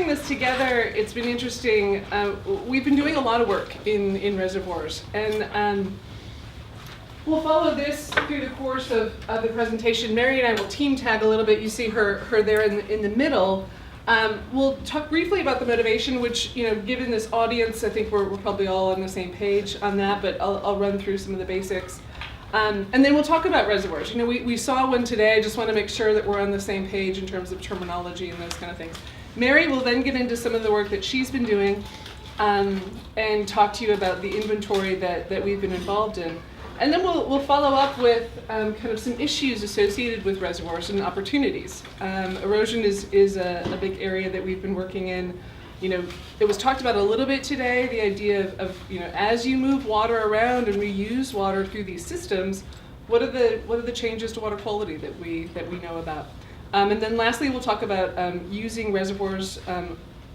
pulling this together, it's been interesting. We've been doing a lot of work in reservoirs, and we'll follow this through the course of the presentation. Mary and I will team tag a little bit. You see her there in the middle. We'll talk briefly about the motivation, which, given this audience, I think we're probably all on the same page on that, but I'll run through some of the basics. And then we'll talk about reservoirs. We saw one today. I just want to make sure that we're on the same page in terms of terminology and those kind of things. Mary will then get into some of the work that she's been doing and talk to you about the inventory that we've been involved in. And then we'll follow up with kind of some issues associated with reservoirs and opportunities. Erosion is a big area that we've been working in. It was talked about a little bit today, the idea of as you move water around and reuse water through these systems, what are the changes to water quality that we know about? And then lastly, we'll talk about using reservoirs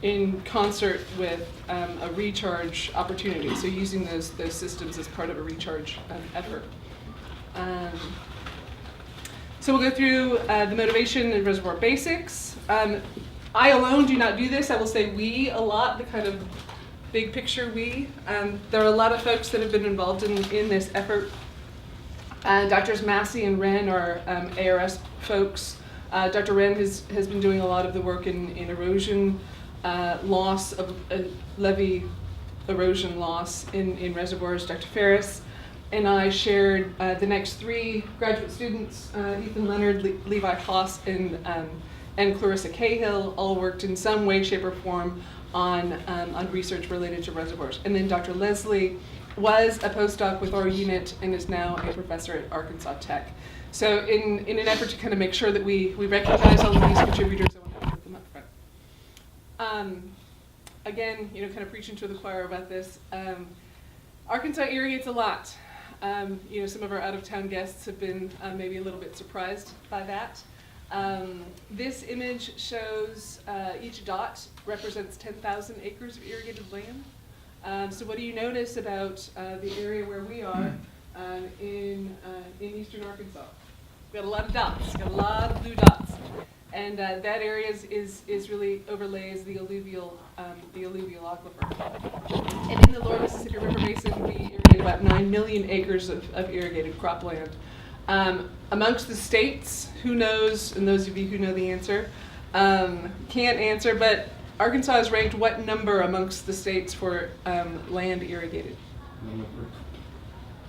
in concert with a recharge opportunity, so using those systems as part of a recharge effort. So we'll go through the motivation and reservoir basics. I alone do not do this. I will say we a lot, the kind of big picture we. There are a lot of folks that have been involved in this effort. Drs. Massey and Wren are ARS folks. Dr. Wren has been doing a lot of the work in erosion loss, of levee erosion loss in reservoirs. Dr. Ferris and I shared the next three graduate students, Ethan Leonard, Levi Haas, and Clarissa Cahill, all worked in some way, shape, or form on research related to reservoirs. And then Dr. Leslie was a postdoc with our unit and is now a professor at Arkansas Tech. So in an effort to kind of make sure that we recognize all of these contributors, I want to put them up front. Again, kind of preaching to the choir about this. Arkansas irrigates a lot. Some of our out-of-town guests have been maybe a little bit surprised by that. This image shows each dot represents 10,000 acres of irrigated land. So what do you notice about the area where we are in eastern Arkansas? We've got a lot of dots, got a lot of blue dots. And that area is really overlays the alluvial aquifer. And in the lower Mississippi River Basin, we irrigate about 9 million acres of irrigated cropland. Amongst the states, who knows, and those of you who know the answer, can't answer, but Arkansas is ranked what number amongst the states for land irrigated? Number 3.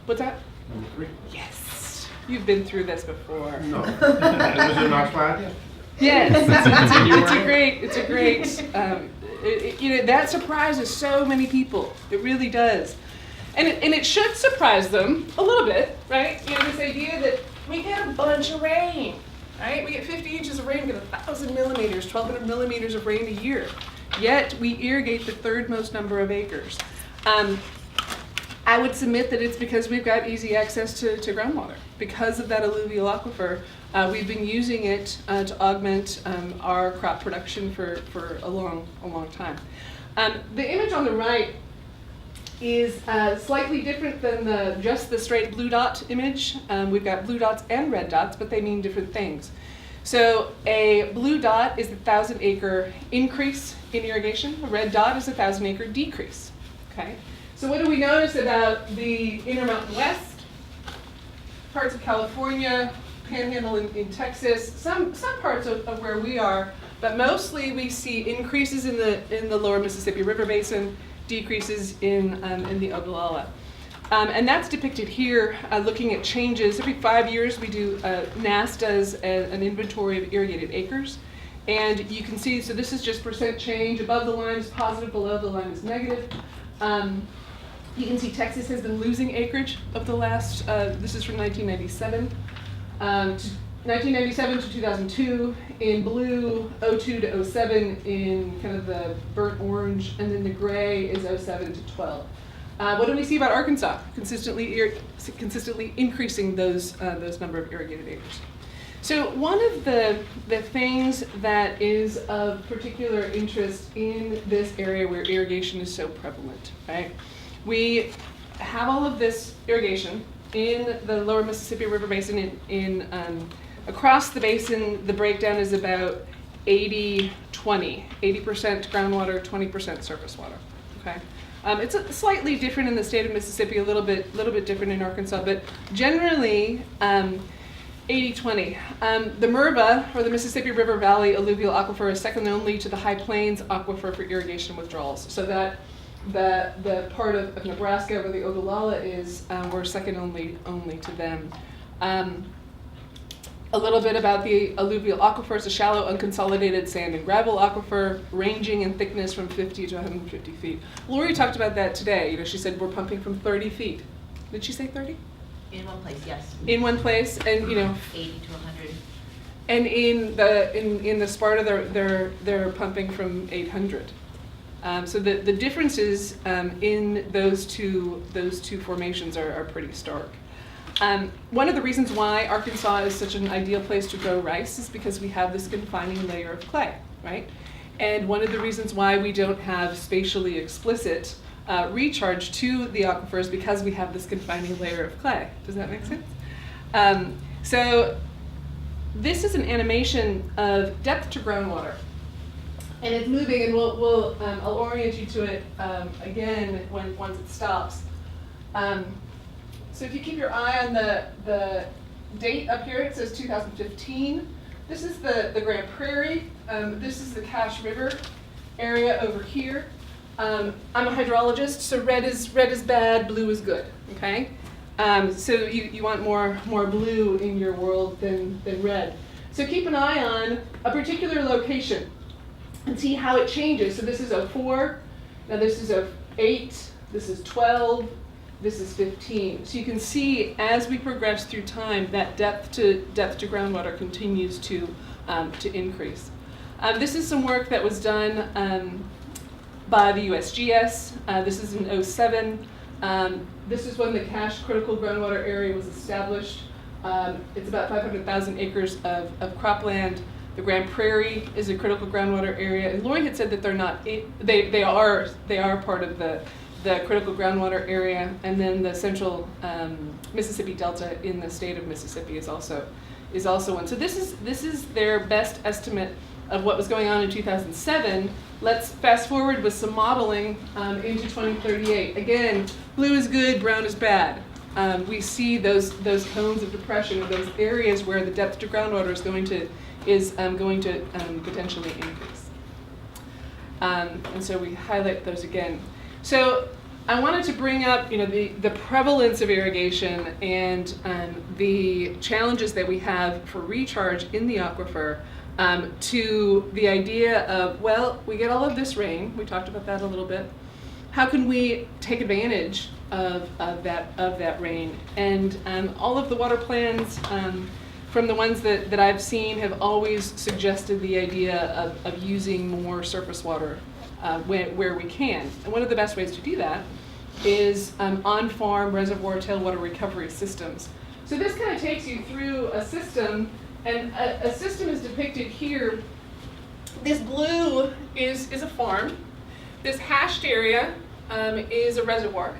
What's that? Number 3. Yes. You've been through this before. No. Was it in our slide? Yes. It's a great, that surprises so many people. It really does. And it should surprise them a little bit, right? This idea that we get a bunch of rain, right? We get 50 inches of rain, we get 1,000 millimeters, 1,200 millimeters of rain a year. Yet we irrigate the third most number of acres. I would submit that it's because we've got easy access to groundwater. Because of that alluvial aquifer, we've been using it to augment our crop production for a long time. The image on the right is slightly different than just the straight blue dot image. We've got blue dots and red dots, but they mean different things. So a blue dot is a 1,000-acre increase in irrigation. A red dot is a 1,000-acre decrease. Okay. So what do we notice about the Intermountain West, parts of California, Panhandle in Texas, some parts of where we are, but mostly we see increases in the lower Mississippi River Basin, decreases in the Ogallala. And that's depicted here, looking at changes. Every 5 years we do, NASS does an inventory of irrigated acres. And you can see, so this is just percent change. Above the line is positive, below the line is negative. You can see Texas has been losing acreage of the last, this is from 1997. 1997 to 2002 in blue, 02 to 07 in kind of the burnt orange, and then the gray is 07 to 12. What do we see about Arkansas? Consistently increasing those number of irrigated acres. So one of the things that is of particular interest in this area where irrigation is so prevalent, right? We have all of this irrigation in the lower Mississippi River Basin. Across the basin, the breakdown is about 80-20 80-20, 80% groundwater, 20% surface water. Okay, it's slightly different in the state of Mississippi, a little bit different in Arkansas, but generally 80-20. The MRVA, or the Mississippi River Valley Alluvial Aquifer, is second only to the High Plains Aquifer for irrigation withdrawals. So that the part of Nebraska where the Ogallala is, we're second only to them. A little bit about the alluvial aquifer. It's a shallow, unconsolidated sand and gravel aquifer, ranging in thickness from 50 to 150 feet. Lori talked about that today. You know, she said we're pumping from 30 feet. Did she say 30? In one place, yes. In one place, and you know, 80 to 100. and in the Sparta, they're pumping from 800. So the differences in those two formations are pretty stark. One of the reasons why Arkansas is such an ideal place to grow rice is because we have this confining layer of clay, right? And one of the reasons why we don't have spatially explicit recharge to the aquifer is because we have this confining layer of clay. Does that make sense? So this is an animation of depth to groundwater. And it's moving, and I'll orient you to it again once it stops. So if you keep your eye on the date up here, it says 2015. This is the Grand Prairie. This is the Cache River area over here. I'm a hydrologist, so red is bad, blue is good. Okay, so you want more blue in your world than red. So keep an eye on a particular location and see how it changes. So this is 04. Now this is 08. This is 12. This is 15. So you can see as we progress through time, that depth to groundwater continues to increase. This is some work that was done by the USGS. This is in 07. This is when the Cache Critical Groundwater Area was established. It's about 500,000 acres of cropland. The Grand Prairie is a critical groundwater area, and Lori had said that they're not. They are part of the critical groundwater area, and then the central Mississippi Delta in the state of Mississippi is also one. So this is their best estimate of what was going on in 2007. Let's fast forward with some modeling into 2038. Again, blue is good, brown is bad. We see those cones of depression, or those areas where the depth to groundwater is going to potentially increase. And so we highlight those again. So I wanted to bring up, the prevalence of irrigation and the challenges that we have for recharge in the aquifer, to the idea of, well, we get all of this rain. We talked about that a little bit. How can we take advantage of that rain? And all of the water plans, from the ones that I've seen, have always suggested the idea of using more surface water where we can. And one of the best ways to do that is on-farm reservoir tailwater recovery systems. So this kind of takes you through a system, and a system is depicted here. This blue is a farm. This hashed area is a reservoir.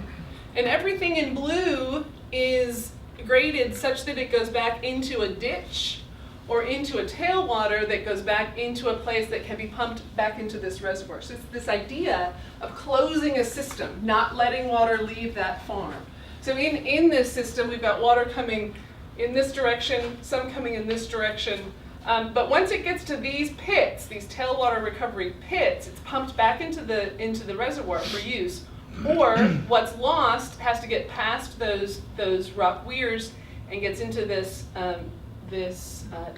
And everything in blue is graded such that it goes back into a ditch or into a tailwater that goes back into a place that can be pumped back into this reservoir. So it's this idea of closing a system, not letting water leave that farm. So in this system, we've got water coming in this direction, some coming in this direction. But once it gets to these pits, these tailwater recovery pits, it's pumped back into the reservoir for use. Or what's lost has to get past those rock weirs and gets into this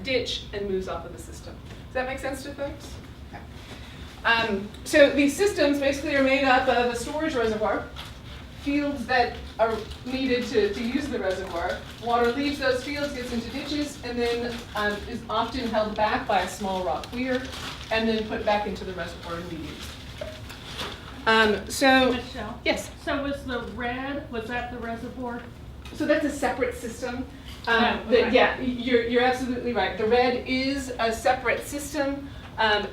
ditch and moves off of the system. Does that make sense to folks? Okay. So these systems basically are made up of a storage reservoir, fields that are needed to use the reservoir. Water leaves those fields, gets into ditches, and then is often held back by a small rock weir, and then put back into the reservoir and be used. Michele? Yes. So was the red, was that the reservoir? So that's a separate system. Okay. Yeah, you're absolutely right. The red is a separate system.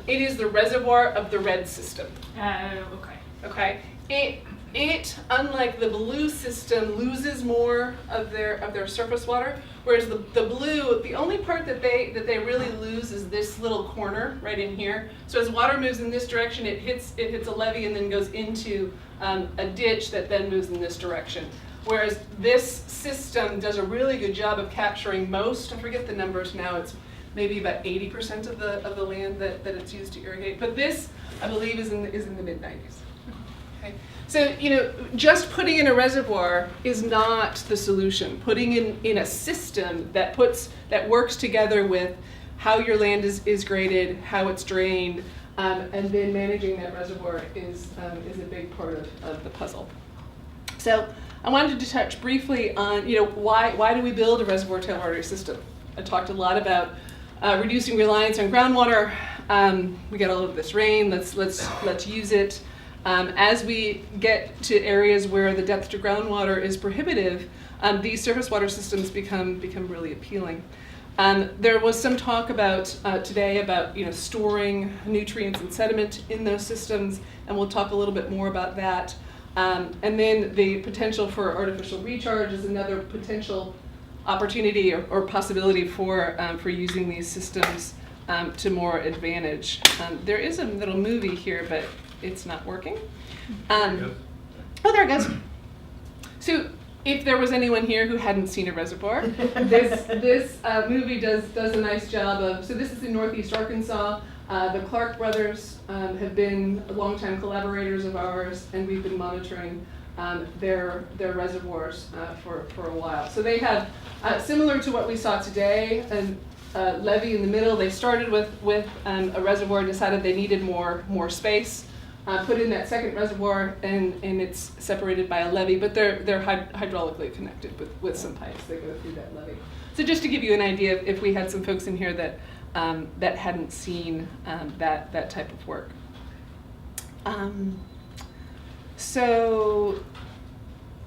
It is the reservoir of the red system. Okay. Okay. it, unlike the blue system, loses more of their surface water, whereas the blue, the only part that they really lose is this little corner right in here. So as water moves in this direction, it hits a levee and then goes into a ditch that then moves in this direction. Whereas this system does a really good job of capturing most, I forget the numbers now, it's maybe about 80% of the land that it's used to irrigate. But this, I believe, is in the mid-90s. Okay. So, just putting in a reservoir is not the solution. Putting in a system that works together with how your land is graded, how it's drained, and then managing that reservoir is a big part of the puzzle. So I wanted to touch briefly on, why do we build a reservoir tailwater system? I talked a lot about reducing reliance on groundwater. We got all of this rain. Let's use it. As we get to areas where the depth to groundwater is prohibitive, these surface water systems become really appealing. There was some talk today about storing nutrients and sediment in those systems, and we'll talk a little bit more about that. And then the potential for artificial recharge is another potential opportunity or possibility for using these systems to more advantage. There is a little movie here, but it's not working. Oh, there it goes. So if there was anyone here who hadn't seen a reservoir, this movie does a nice job of, so this is in Northeast Arkansas. The Clark brothers have been longtime collaborators of ours, and we've been monitoring their reservoirs for a while. So they have, similar to what we saw today, a levee in the middle. They started with a reservoir, decided they needed more space, put in that second reservoir, and it's separated by a levee, but they're hydraulically connected with some pipes that go through that levee. So just to give you an idea, if we had some folks in here that hadn't seen that type of work. So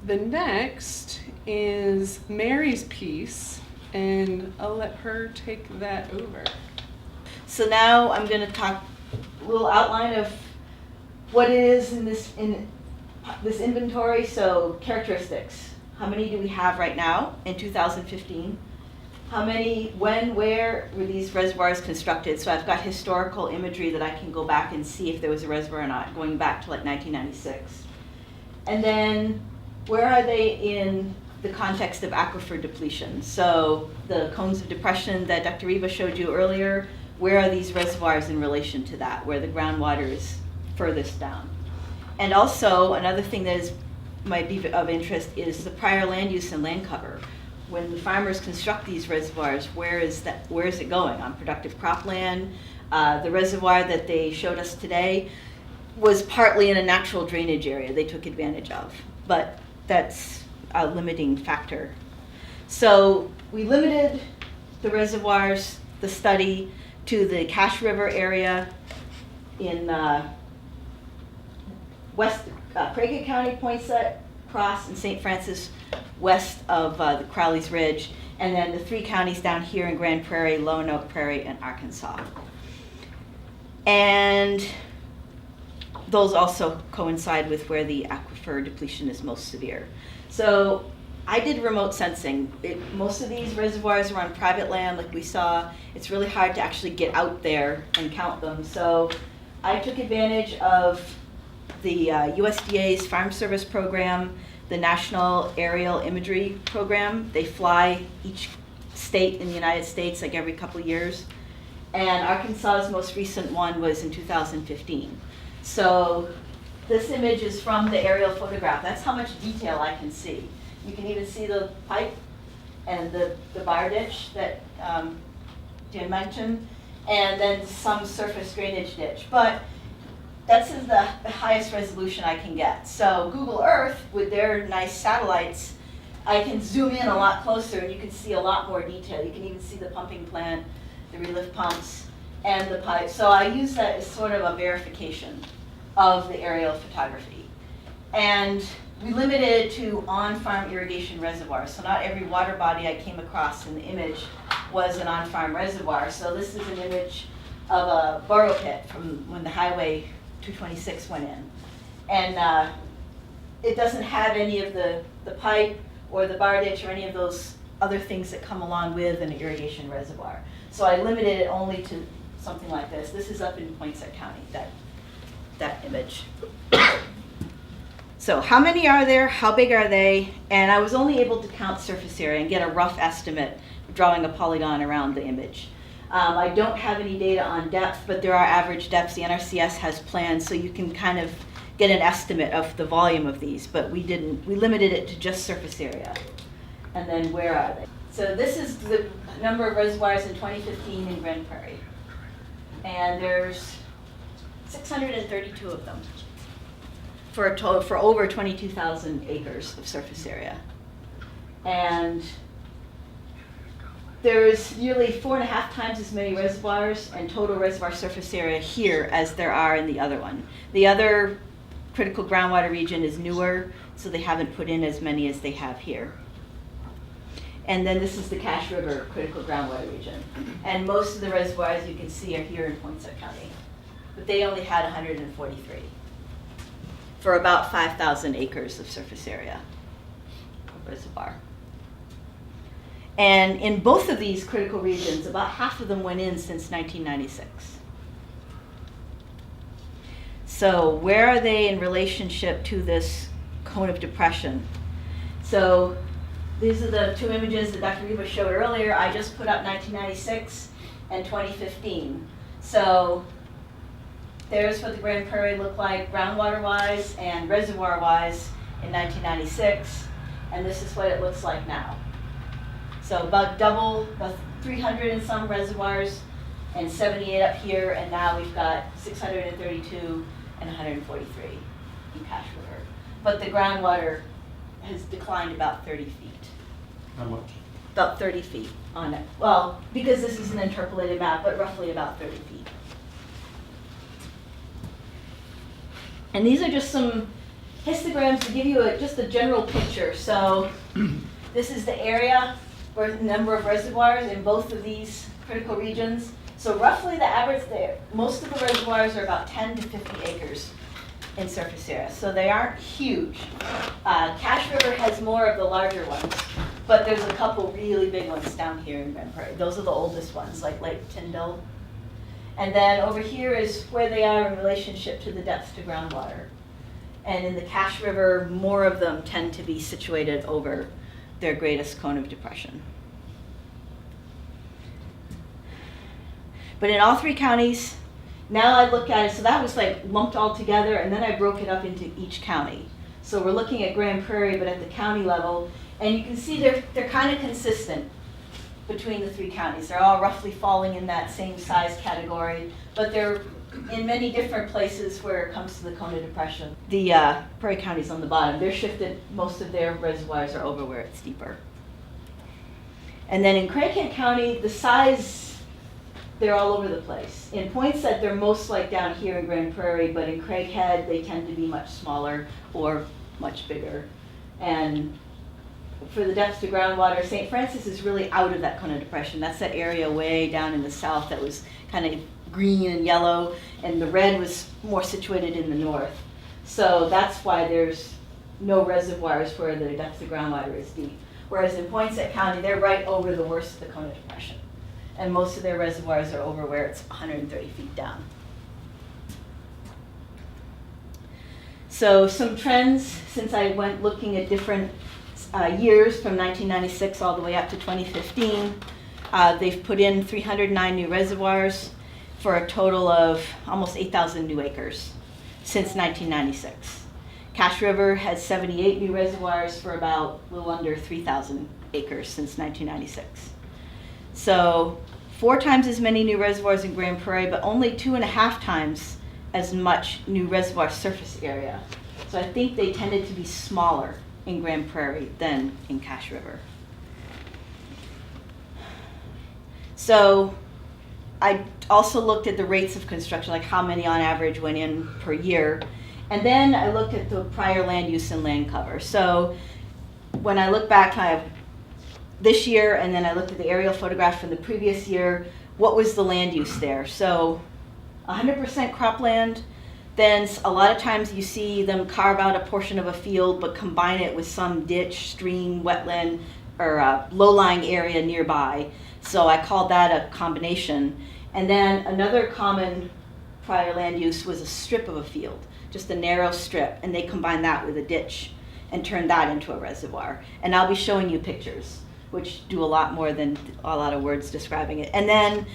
the next is Mary's piece, and I'll let her take that over. So now I'm going to talk a little outline of what it is in this inventory. So characteristics. How many do we have right now in 2015? How many, when, where were these reservoirs constructed? So I've got historical imagery that I can go back and see if there was a reservoir or not, going back to like 1996. And then where are they in the context of aquifer depletion? So the cones of depression that Dr. Reba showed you earlier, where are these reservoirs in relation to that, where the groundwater is furthest down? And also another thing that might be of interest is the prior land use and land cover. When the farmers construct these reservoirs, where is it going? On productive cropland? The reservoir that they showed us today was partly in a natural drainage area they took advantage of, but that's a limiting factor. So we limited the reservoirs, the study, to the Cache River area in west Craighead County, Poinsett, Cross, and St. Francis, west of the Crowley's Ridge, and then the three counties down here in Grand Prairie, Lonoke Prairie, and Arkansas. And those also coincide with where the aquifer depletion is most severe. So I did remote sensing. Most of these reservoirs are on private land, like we saw. It's really hard to actually get out there and count them. So I took advantage of the USDA's Farm Service Program, the National Aerial Imagery Program. They fly each state in the United States like every couple of years. And Arkansas's most recent one was in 2015. So this image is from the aerial photograph. That's how much detail I can see. You can even see the pipe and the bar ditch that Jim mentioned, and then some surface drainage ditch. But that's the highest resolution I can get. So Google Earth, with their nice satellites, I can zoom in a lot closer and you can see a lot more detail. You can even see the pumping plant, the relief pumps, and the pipe. So I use that as sort of a verification of the aerial photography. And we limited it to on-farm irrigation reservoirs. So not every water body I came across in the image was an on-farm reservoir. So this is an image of a borrow pit from when the Highway 226 went in. And it doesn't have any of the pipe or the bar ditch or any of those other things that come along with an irrigation reservoir. So I limited it only to something like this. This is up in Poinsett County, that image. So how many are there? How big are they? And I was only able to count surface area and get a rough estimate, drawing a polygon around the image. I don't have any data on depth, but there are average depths. The NRCS has plans, so you can kind of get an estimate of the volume of these, but we didn't. We limited it to just surface area. And then where are they? So this is the number of reservoirs in 2015 in Grand Prairie. And there's 632 of them for a total for over 22,000 acres of surface area. And there's nearly 4.5 times as many reservoirs and total reservoir surface area here as there are in the other one. The other critical groundwater region is newer, so they haven't put in as many as they have here. And then this is the Cache River critical groundwater region. And most of the reservoirs you can see are here in Poinsett County. But they only had 143 for about 5,000 acres of surface area of reservoir. And in both of these critical regions, about half of them went in since 1996. So where are they in relationship to this cone of depression? So these are the two images that Dr. Reba showed earlier. I just put up 1996 and 2015. So there's what the Grand Prairie looked like groundwater-wise and reservoir-wise in 1996. And this is what it looks like now. So about double, about 300 and some reservoirs and 78 up here. And now we've got 632 and 143 in Cache River. But the groundwater has declined about 30 feet. How much? About 30 feet on it. Well, because this is an interpolated map, but roughly about 30 feet. And these are just some histograms to give you just a general picture. So this is the area or the number of reservoirs in both of these critical regions. So roughly the average there, most of the reservoirs are about 10 to 50 acres in surface area. So they aren't huge. Cache River has more of the larger ones, but there's a couple really big ones down here in Grand Prairie. Those are the oldest ones, like Lake Tyndall. And then over here is where they are in relationship to the depth to groundwater. And in the Cache River, more of them tend to be situated over their greatest cone of depression. But in all three counties, now I look at it, so that was like lumped all together, and then I broke it up into each county. So we're looking at Grand Prairie, but at the county level, and you can see they're kind of consistent between the three counties. They're all roughly falling in that same size category, but they're in many different places where it comes to the cone of depression. The Prairie counties on the bottom, they're shifted, most of their reservoirs are over where it's deeper. And then in Craighead County, the size, they're all over the place. In Poinsett, they're most like down here in Grand Prairie, but in Craighead, they tend to be much smaller or much bigger. And for the depth to groundwater, St. Francis is really out of that cone of depression. That's that area way down in the south that was kind of green and yellow, and the red was more situated in the north. So that's why there's no reservoirs where the depth of groundwater is deep. Whereas in Poinsett County, they're right over the worst of the cone of depression. And most of their reservoirs are over where it's 130 feet down. So some trends, since I went looking at different years from 1996 all the way up to 2015, they've put in 309 new reservoirs for a total of almost 8,000 new acres since 1996. Cache River has 78 new reservoirs for about a little under 3,000 acres since 1996. So 4 times as many new reservoirs in Grand Prairie, but only 2.5 times as much new reservoir surface area. So I think they tended to be smaller in Grand Prairie than in Cache River. So I also looked at the rates of construction, like how many on average went in per year. And then I looked at the prior land use and land cover. So when I look back kind of this year, and then I looked at the aerial photograph from the previous year, what was the land use there? So 100% cropland, Then a lot of times you see them carve out a portion of a field but combine it with some ditch, stream, wetland, or a low-lying area nearby. So I called that a combination. And then another common prior land use was a strip of a field, just a narrow strip, and they combined that with a ditch and turned that into a reservoir. And I'll be showing you pictures, which do a lot more than a lot of words describing it. And then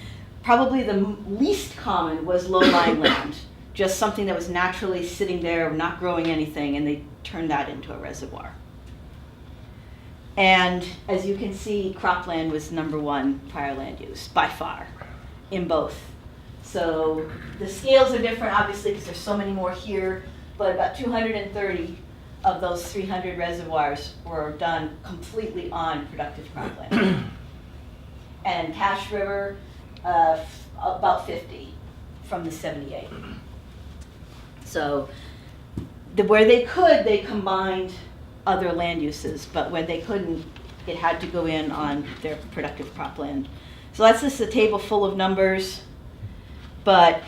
probably the least common was low-lying land, just something that was naturally sitting there, not growing anything, and they turned that into a reservoir. And as you can see, cropland was #1 prior land use, by far, in both. So the scales are different, obviously, because there's so many more here, but about 230 of those 300 reservoirs were done completely on productive cropland. And Cache River, about 50 from the 78. So where they could, they combined other land uses, but when they couldn't, it had to go in on their productive cropland. So that's just a table full of numbers. But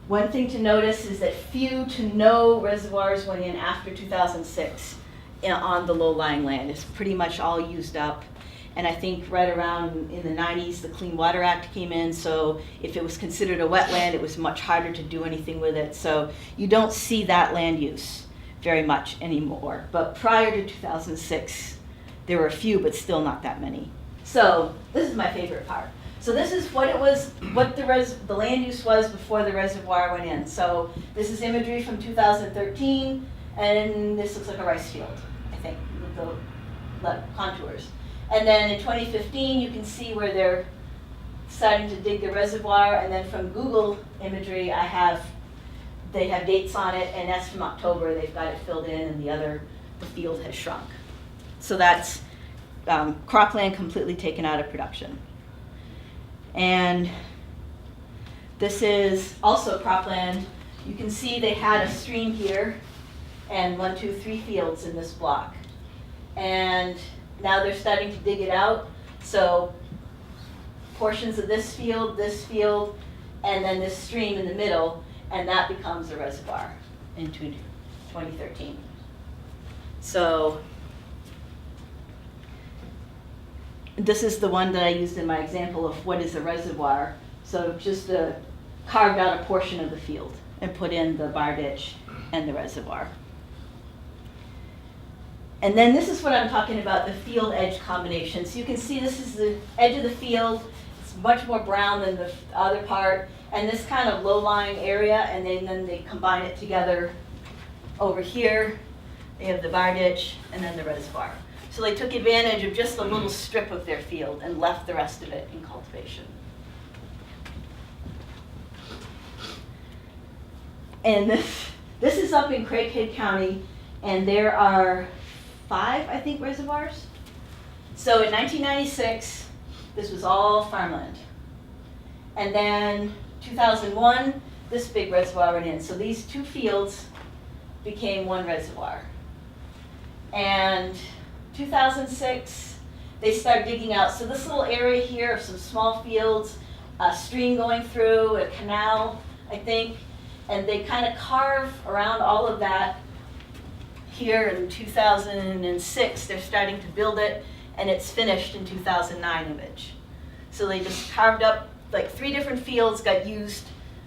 one thing to notice is that few to no reservoirs went in after 2006 on the low-lying land. It's pretty much all used up. And I think right around in the 90s, the Clean Water Act came in, so if it was considered a wetland, it was much harder to do anything with it. So you don't see that land use very much anymore. But prior to 2006, there were a few, but still not that many. So this is my favorite part. So this is what it was, what the land use was before the reservoir went in. So this is imagery from 2013, and this looks like a rice field, I think, with the contours. And then in 2015, you can see where they're starting to dig the reservoir, and then from Google imagery, they have dates on it, and that's from October. They've got it filled in, and the field has shrunk. So that's cropland completely taken out of production. And this is also cropland. You can see they had a stream here, and 1, 2, 3 fields in this block. And now they're starting to dig it out. So portions of this field, and then this stream in the middle, and that becomes a reservoir in 2013. So this is the one that I used in my example of what is a reservoir. So just carved out a portion of the field and put in the bar ditch and the reservoir. And then this is what I'm talking about, the field edge combination. So you can see this is the edge of the field. It's much more brown than the other part. And this kind of low-lying area, and then they combine it together over here. They have the bar ditch and then the reservoir. So they took advantage of just a little strip of their field and left the rest of it in cultivation. And this is up in Craighead County, and there are 5, I think, reservoirs. So in 1996, this was all farmland. And then 2001, this big reservoir went in. So these 2 fields became 1 reservoir. And 2006, they started digging out. So this little area here of some small fields, a stream going through, a canal, I think, and they kind of carve around all of that. Here in 2006, they're starting to build it, and it's finished in 2009 image. So they just carved up like 3 different fields, got used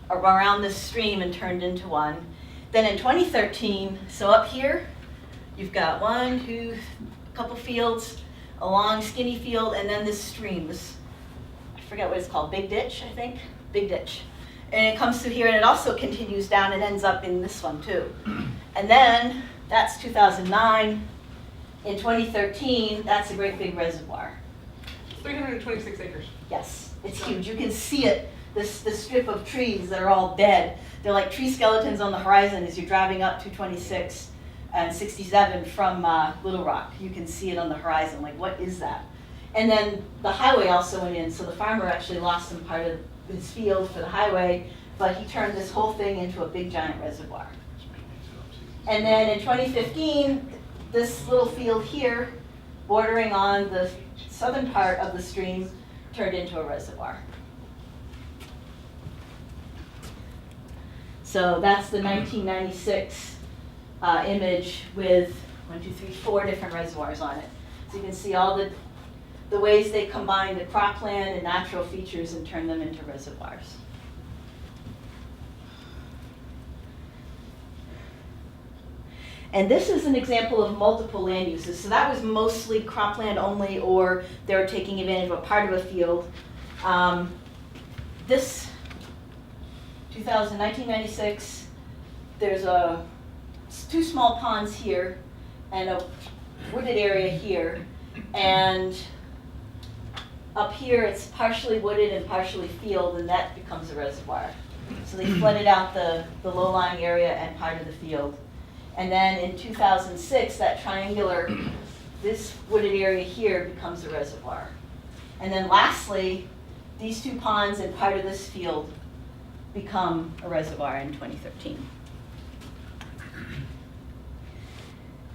around this stream and turned into one. Then in 2013, so up here, you've got 1, 2, couple fields, a long skinny field, and then this stream, I forget what it's called, Big Ditch, I think? Big Ditch. And it comes through here, and it also continues down and ends up in this one too. And then, that's 2009. In 2013, that's a great big reservoir. 326 acres. Yes, it's huge. You can see it, this strip of trees that are all dead. They're like tree skeletons on the horizon as you're driving up 226 and 67 from Little Rock. You can see it on the horizon, like what is that? And then the highway also went in, so the farmer actually lost some part of his field for the highway, but he turned this whole thing into a big giant reservoir. And then in 2015, this little field here, bordering on the southern part of the stream, turned into a reservoir. So that's the 1996 image with 4 different reservoirs on it. So you can see all the ways they combine the cropland and natural features and turn them into reservoirs. And this is an example of multiple land uses. So that was mostly cropland only, or they were taking advantage of a part of a field. This 1996, there's 2 small ponds here and a wooded area here. And up here, it's partially wooded and partially field, and that becomes a reservoir. So they flooded out the low-lying area and part of the field. And then in 2006, that triangular, this wooded area here becomes a reservoir. And then lastly, these 2 ponds and part of this field become a reservoir in 2013.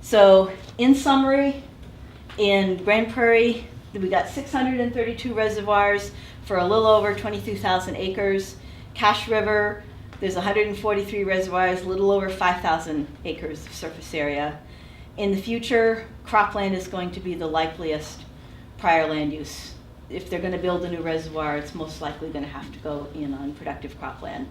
So in summary, in Grand Prairie, we got 632 reservoirs for a little over 22,000 acres. Cache River, there's 143 reservoirs, a little over 5,000 acres of surface area. In the future, cropland is going to be the likeliest prior land use. If they're going to build a new reservoir, it's most likely going to have to go in on productive cropland.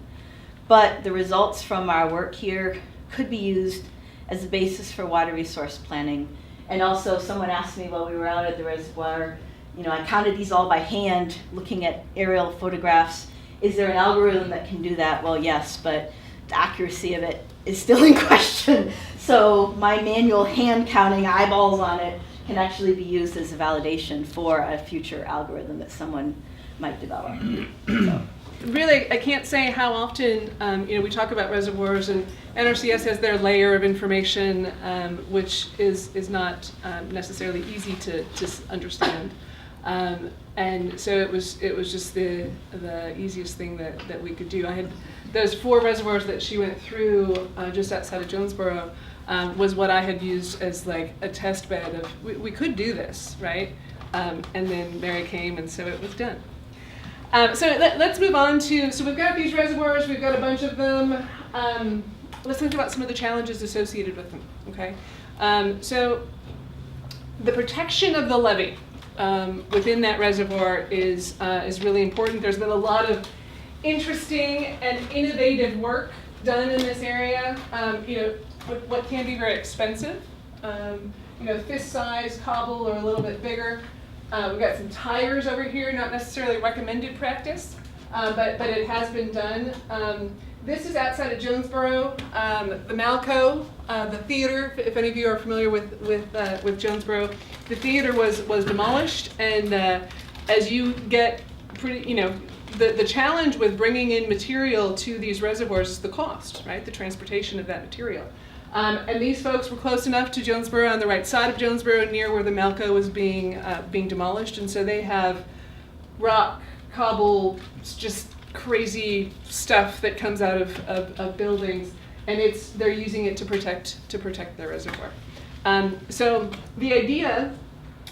But the results from our work here could be used as a basis for water resource planning. And also, someone asked me while we were out at the reservoir, I counted these all by hand, looking at aerial photographs. Is there an algorithm that can do that? Well, yes, but the accuracy of it is still in question. So my manual hand counting eyeballs on it can actually be used as a validation for a future algorithm that someone might develop. So. Really, I can't say how often we talk about reservoirs, and NRCS has their layer of information, which is not necessarily easy to understand. And so it was just the easiest thing that we could do. I had those 4 reservoirs that she went through just outside of Jonesboro was what I had used as like a test bed of we could do this, right? And then Mary came, and so it was done. So let's move on to, so we've got these reservoirs, we've got a bunch of them. Let's think about some of the challenges associated with them, okay? So the protection of the levee within that reservoir is really important. There's been a lot of interesting and innovative work done in this area, what can be very expensive. Fist size cobble or a little bit bigger. We've got some tires over here, not necessarily recommended practice, but it has been done. This is outside of Jonesboro, the Malco, the theater. If any of you are familiar with Jonesboro, the theater was demolished, and as you get pretty, the challenge with bringing in material to these reservoirs is the cost, right? The transportation of that material. And these folks were close enough to Jonesboro, on the right side of Jonesboro, near where the Malco was being demolished, and so they have rock, cobble, just crazy stuff that comes out of buildings, and they're using it to protect their reservoir. So the idea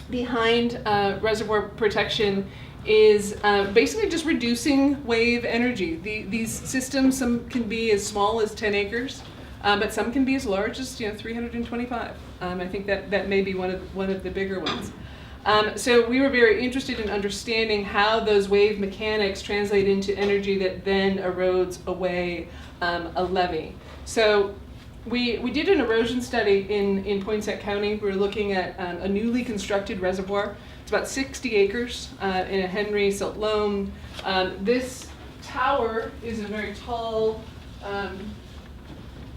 behind reservoir protection is basically just reducing wave energy. These systems, some can be as small as 10 acres. But some can be as large as 325. I think that may be one of the bigger ones. So we were very interested in understanding how those wave mechanics translate into energy that then erodes away a levee. So we did an erosion study in Poinsett County. We were looking at a newly constructed reservoir. It's about 60 acres in a Henry silt loam. This tower is a very tall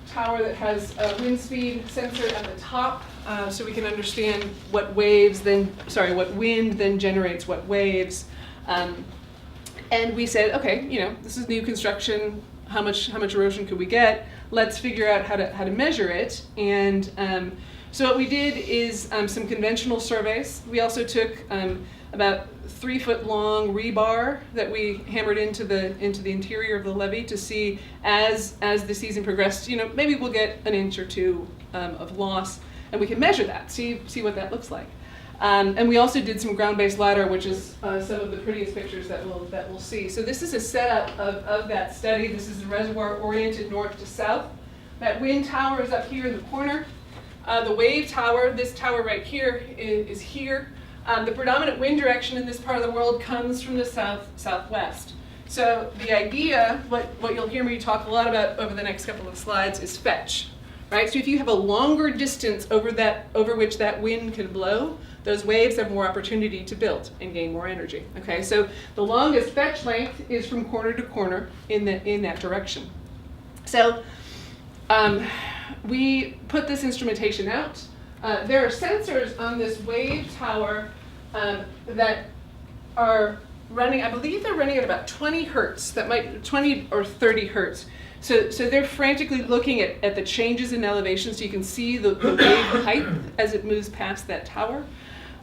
tower that has a wind speed sensor at the top, so we can understand what wind then generates what waves. And we said, okay, this is new construction. How much erosion could we get? Let's figure out how to measure it. And so what we did is some conventional surveys. We also took about 3-foot-long rebar that we hammered into the interior of the levee to see as the season progressed. Maybe we'll get an inch or two of loss, and we can measure that, see what that looks like. And we also did some ground-based lidar, which is some of the prettiest pictures that we'll see. So this is a setup of that study. This is the reservoir oriented north to south. That wind tower is up here in the corner. The wave tower, this tower right here, is here. The predominant wind direction in this part of the world comes from the southwest. So the idea, what you'll hear me talk a lot about over the next couple of slides, is fetch, right? So if you have a longer distance over which that wind can blow, those waves have more opportunity to build and gain more energy. Okay, so the longest fetch length is from corner to corner in that direction. So we put this instrumentation out. There are sensors on this wave tower that are running, I believe they're running at about 20 hertz, 20 or 30 hertz. So they're frantically looking at the changes in elevation, so you can see the wave height as it moves past that tower.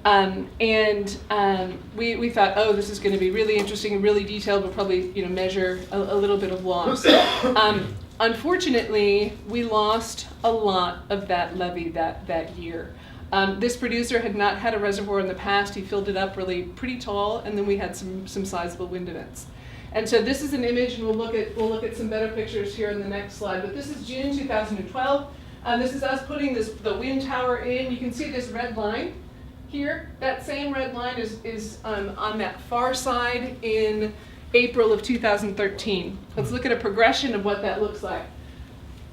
We thought, oh, this is going to be really interesting and really detailed. We'll probably measure a little bit of loss. Unfortunately, we lost a lot of that levee that year. This producer had not had a reservoir in the past. He filled it up really pretty tall, and then we had some sizable wind events. And so this is an image, and we'll look at some better pictures here in the next slide. But this is June 2012. This is us putting the wind tower in. You can see this red line here. That same red line is on that far side in April of 2013. Let's look at a progression of what that looks like.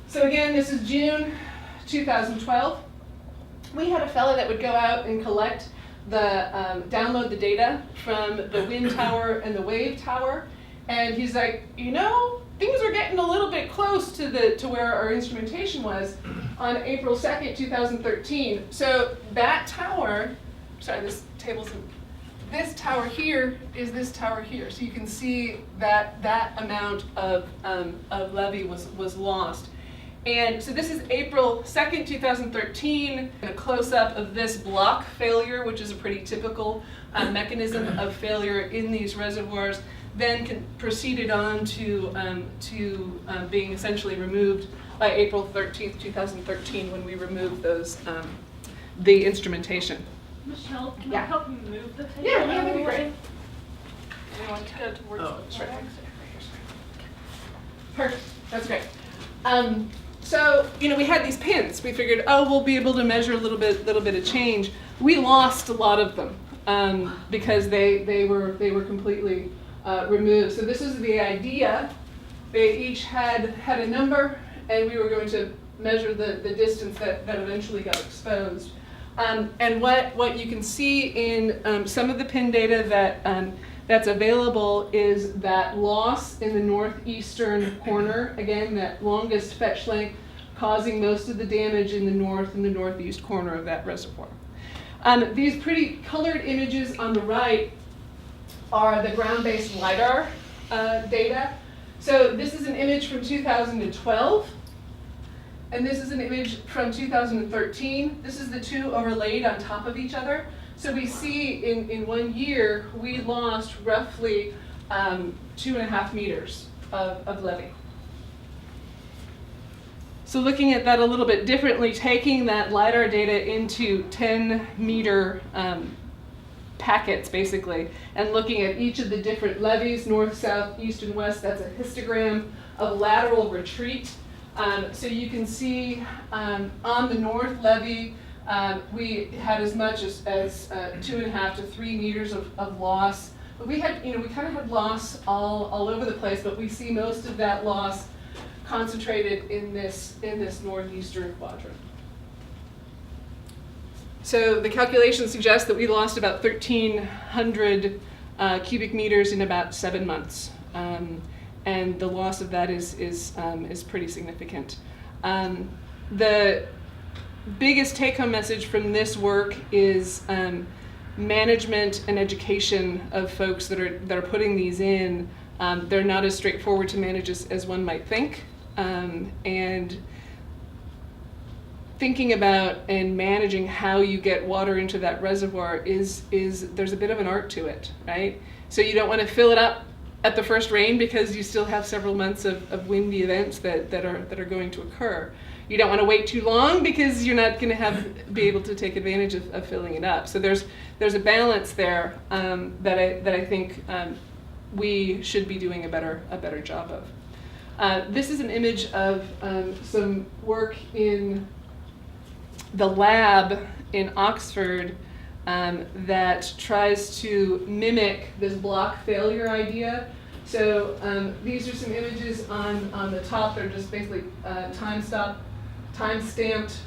So again, this is June 2012. We had a fellow that would go out and collect download the data from the wind tower and the wave tower, and he's like, things are getting a little bit close to where our instrumentation was on April 2nd, 2013. So that tower, this tower here is this tower here. So you can see that amount of levee was lost. And so this is April 2nd, 2013, a close-up of this block failure, which is a pretty typical mechanism of failure in these reservoirs, then proceeded on to being essentially removed by April 13th, 2013, when we removed the instrumentation. Michele, can Yeah. I help you move the table? Yeah, that'd be great. away? You want to go towards That's right. right. Perfect. That's great. So we had these pins. We figured, we'll be able to measure a little bit of change. We lost a lot of them because they were completely removed. So this is the idea. They each had a number, and we were going to measure the distance that eventually got exposed. And what you can see in some of the pin data that's available is that loss in the northeastern corner, again, that longest fetch length, causing most of the damage in the north and the northeast corner of that reservoir. These pretty colored images on the right are the ground-based LiDAR data. So this is an image from 2012. And this is an image from 2013. This is the two overlaid on top of each other. So we see in 1 year, we lost roughly 2.5 meters of levee. So looking at that a little bit differently, taking that LiDAR data into 10-meter packets, basically, and looking at each of the different levees, north, south, east, and west, that's a histogram of lateral retreat. So you can see on the north levee, we had as much as 2.5 to 3 meters of loss. But we had, we kind of had loss all over the place, but we see most of that loss concentrated in this northeastern quadrant. So the calculations suggest that we lost about 1,300 cubic meters in about 7 months. And the loss of that is pretty significant. The biggest take-home message from this work is management and education of folks that are putting these in. They're not as straightforward to manage as one might think, and thinking about and managing how you get water into that reservoir is there's a bit of an art to it, right? So you don't want to fill it up at the first rain because you still have several months of windy events that are going to occur. You don't want to wait too long because you're not going to be able to take advantage of filling it up. So there's a balance there that I think we should be doing a better job of. This is an image of some work in the lab in Oxford that tries to mimic this block failure idea. So these are some images on the top. They're just basically time stamped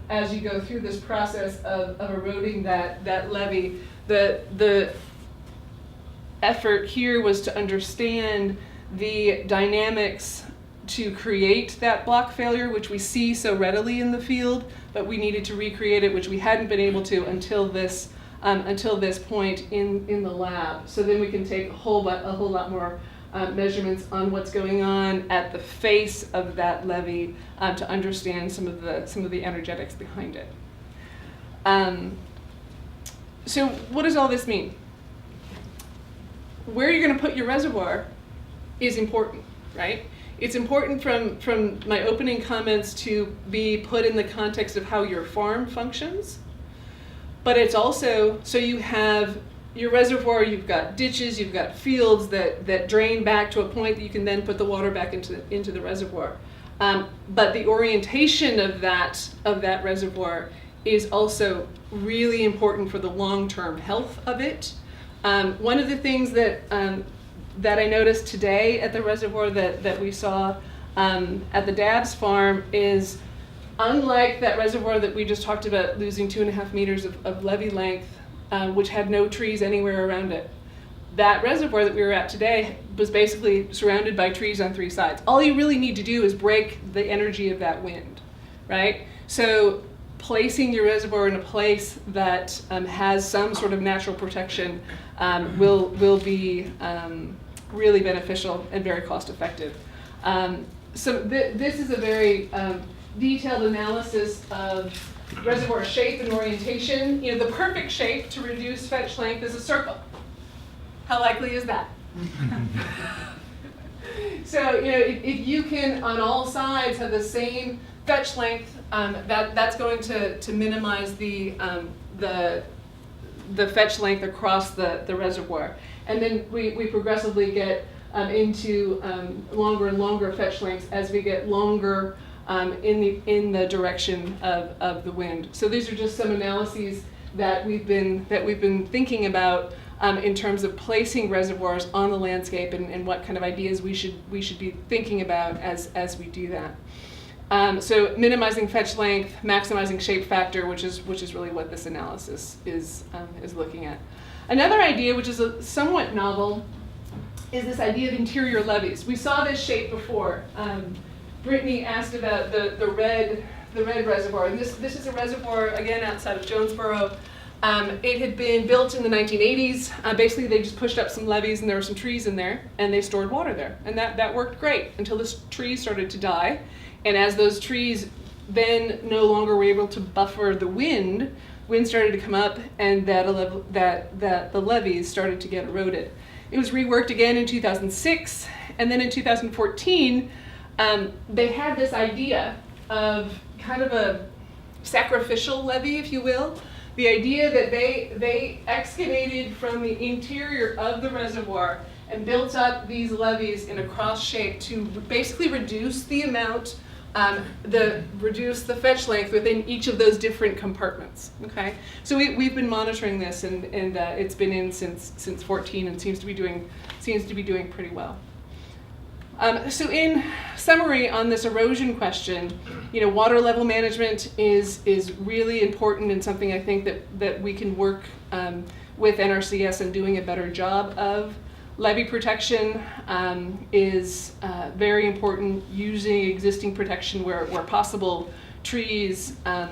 as you go through this process of eroding that levee. The effort here was to understand the dynamics to create that block failure, which we see so readily in the field, but we needed to recreate it, which we hadn't been able to until this point in the lab. So then we can take a whole lot more measurements on what's going on at the face of that levee to understand some of the energetics behind it. So what does all this mean? Where you're going to put your reservoir is important, right? It's important from my opening comments to be put in the context of how your farm functions, but it's also, so you have your reservoir, you've got ditches, you've got fields that drain back to a point that you can then put the water back into the reservoir. But the orientation of that reservoir is also really important for the long-term health of it. One of the things that I noticed today at the reservoir that we saw at the Dabbs farm is, unlike that reservoir that we just talked about losing 2.5 meters of levee length, which had no trees anywhere around it, that reservoir that we were at today was basically surrounded by trees on 3 sides. All you really need to do is break the energy of that wind, right? So placing your reservoir in a place that has some sort of natural protection will be really beneficial and very cost effective. So this is a very detailed analysis of reservoir shape and orientation. You know, the perfect shape to reduce fetch length is a circle. How likely is that? So, you know, if you can on all sides have the same fetch length, that's going to minimize the fetch length across the reservoir. And then we progressively get into longer and longer fetch lengths as we get longer in the direction of the wind. So these are just some analyses that we've been thinking about in terms of placing reservoirs on the landscape and what kind of ideas we should be thinking about as we do that. So minimizing fetch length, maximizing shape factor, which is really what this analysis is looking at. Another idea, which is somewhat novel, is this idea of interior levees. We saw this shape before. Brittany asked about the red reservoir. And this is a reservoir, again, outside of Jonesboro. It had been built in the 1980s. Basically, they just pushed up some levees and there were some trees in there, and they stored water there. And that worked great until the trees started to die. And as those trees then no longer were able to buffer the wind started to come up, and that the levees started to get eroded. It was reworked again in 2006, and then in 2014, they had this idea of kind of a sacrificial levee, if you will. The idea that they excavated from the interior of the reservoir and built up these levees in a cross shape to basically reduce the amount, reduce the fetch length within each of those different compartments. Okay, so we've been monitoring this, and it's been in since 14 and seems to be doing pretty well. So in summary on this erosion question, you know, water level management is really important and something I think that we can work with NRCS in doing a better job of. Levee protection is very important, using existing protection where possible. Trees are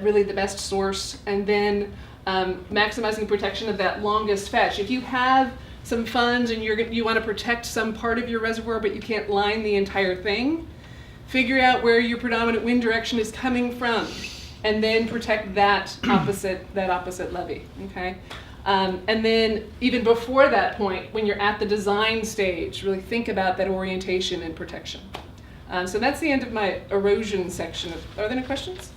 really the best source, and then maximizing protection of that longest fetch. If you have some funds and you want to protect some part of your reservoir but you can't line the entire thing, figure out where your predominant wind direction is coming from and then protect that opposite levee, okay? And then even before that point, when you're at the design stage, really think about that orientation and protection. So that's the end of my erosion section. Are there any questions?